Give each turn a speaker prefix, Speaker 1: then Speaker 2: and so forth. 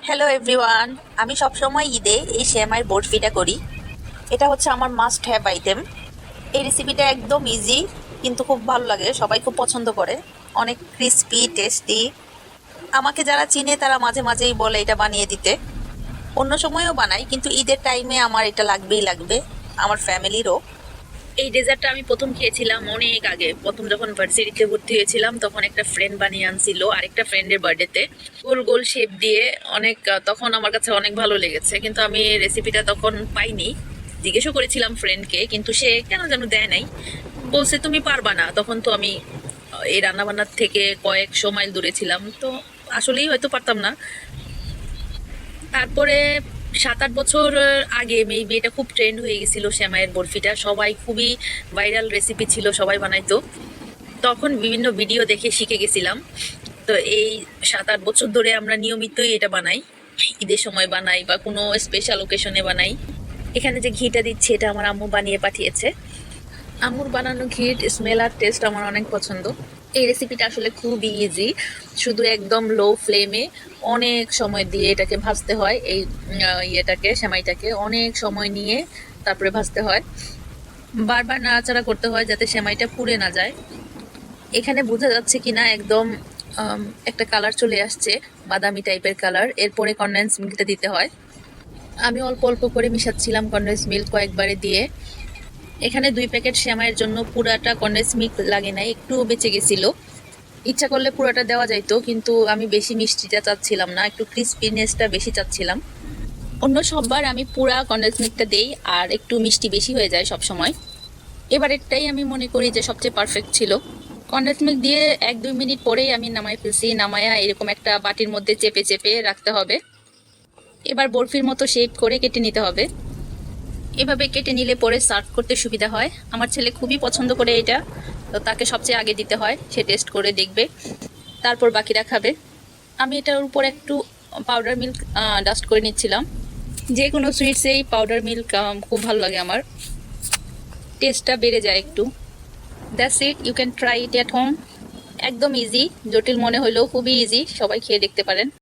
Speaker 1: Hello everyone. আমি সবসময় ঈদে এই সেমাইয়ের বরফিটা করি। এটা হচ্ছে আমার মাস্ট হ্যাভ আইটেম। এই রেসিপিটা একদম ইজি, কিন্তু খুব ভালো লাগে, সবাই খুব পছন্দ করে। অনেক ক্রিস্পি টেস্টি। আমাকে যারা চিনে তারা মাঝে মাঝেই বলে এটা বানিয়ে দিতে। অন্য সময়ও বানাই, কিন্তু ঈদের টাইমে আমার এটা লাগবেই লাগবে, আমার ফ্যামিলিরও। এই ডেজার্টটা আমি প্রথম খেয়েছিলাম অনেক আগে, প্রথম যখন ভার্সিটিতে ভর্তি হয়েছিলাম তখন একটা ফ্রেন্ড বানিয়ে আনছিল আরেকটা ফ্রেন্ডের বার্থডেতে, গোল গোল শেপ দিয়ে। অনেক তখন আমার কাছে অনেক ভালো লেগেছে, কিন্তু আমি রেসিপিটা তখন পাইনি। জিজ্ঞেসও করেছিলাম ফ্রেন্ডকে, কিন্তু সে কেন যেন দেয় নাই। বলছে তুমি পারবা না। তখন তো আমি এই রান্নাবান্নার থেকে কয়েকশো মাইল দূরে ছিলাম, তো আসলেই হয়তো পারতাম না। তারপরে 7-8 বছর আগে মেবি এটা খুব ট্রেন্ড হয়ে গেছিল সেমাইয়ের বরফিটা, সবাই খুবই ভাইরাল রেসিপি ছিল, সবাই বানাইতো। তখন বিভিন্ন ভিডিও দেখে শিখে গেছিলাম। তো এই 7-8 বছর ধরে আমরা নিয়মিতই এটা বানাই, ঈদের সময় বানাই বা কোনো স্পেশাল ওকেশনে বানাই। এখানে যে ঘিটা দিচ্ছি এটা আমার আম্মু বানিয়ে পাঠিয়েছে। আম্মুর বানানো ঘির স্মেল আর টেস্ট আমার অনেক পছন্দ। এই রেসিপিটা আসলে খুবই ইজি। শুধু একদম লো ফ্লেমে অনেক সময় দিয়ে এটাকে ভাজতে হয়। এই ইয়েটাকে, সেমাইটাকে অনেক সময় নিয়ে তারপরে ভাজতে হয়। বারবার নাড়াচাড়া করতে হয় যাতে সেমাইটা পুড়ে না যায়। এখানে বোঝা যাচ্ছে কিনা, একদম একটা কালার চলে আসছে, বাদামি টাইপের কালার। এরপরে কনডেন্স মিল্কটা দিতে হয়। আমি অল্প অল্প করে মিশাচ্ছিলাম কনডেন্স মিল্ক কয়েকবারে দিয়ে। এখানে 2 প্যাকেট সেমাইয়ের জন্য পুরাটা কনডেন্স মিল্ক লাগে নাই, একটু বেঁচে গেছিল। ইচ্ছা করলে পুরোটা দেওয়া যাইতো, কিন্তু আমি বেশি মিষ্টিটা চাচ্ছিলাম না, একটু ক্রিস্পিনেসটা বেশি চাচ্ছিলাম। অন্য সববার আমি পুরা কনডেন্স মিল্কটা দেই আর একটু মিষ্টি বেশি হয়ে যায় সব সময়। এবার এটাই আমি মনে করি যে সবচেয়ে পারফেক্ট ছিল। কনডেন্স মিল্ক দিয়ে 1-2 মিনিট পরেই আমি নামাই ফেলছি। নামায়া এরকম একটা বাটির মধ্যে চেপে চেপে রাখতে হবে। এবার বরফির মতো শেপ করে কেটে নিতে হবে। এভাবে কেটে নিলে পরে সার্ভ করতে সুবিধা হয়। আমার ছেলে খুবই পছন্দ করে এটা, তো তাকে সবচেয়ে আগে দিতে হয়, সে টেস্ট করে দেখবে, তারপর বাকিরা খাবে। আমি এটার উপর একটু পাউডার মিল্ক ডাস্ট করে নিচ্ছিলাম। যে কোনো সুইটসেই পাউডার মিল্ক খুব ভালো লাগে আমার, টেস্টটা বেড়ে যায় একটু। That's it, you can try it at home. একদম ইজি, জটিল মনে হলেও খুবই ইজি, সবাই খেয়ে দেখতে পারেন।